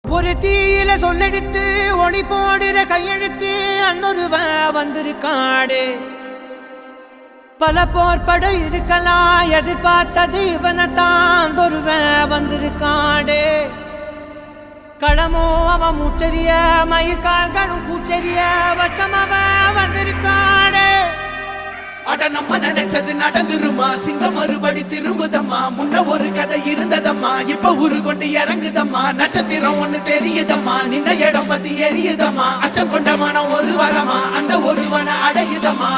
ஒரு தீயில சொல்லெடுத்து ஒளி போடுற கையெழுத்து அன்னொருவ வந்திருக்காடு. பல போர்பட இருக்கலாம் எதிர்பார்த்தது இவனைத்தான் ஒருவ வந்திருக்காடு. களமோ அவன் மூச்சரிய மயிர்கால்களும் கூச்சரிய வச்சம் அவன் வந்திருக்காடு. அட நம்ம நினைச்சது நடந்துருமா, சிங்கம் மறுபடி திரும்புதம்மா. முன்ன ஒரு கதை இருந்ததம்மா, இப்ப ஊரு கொண்டு இறங்குதம்மா. நட்சத்திரம் ஒண்ணு தெரியுதம்மா, நின்ன இடம் பத்தி எரியுதம்மா. அச்சம் கொண்ட மனம் ஒரு வரமா, அந்த ஒருவனை அடையுதம்மா.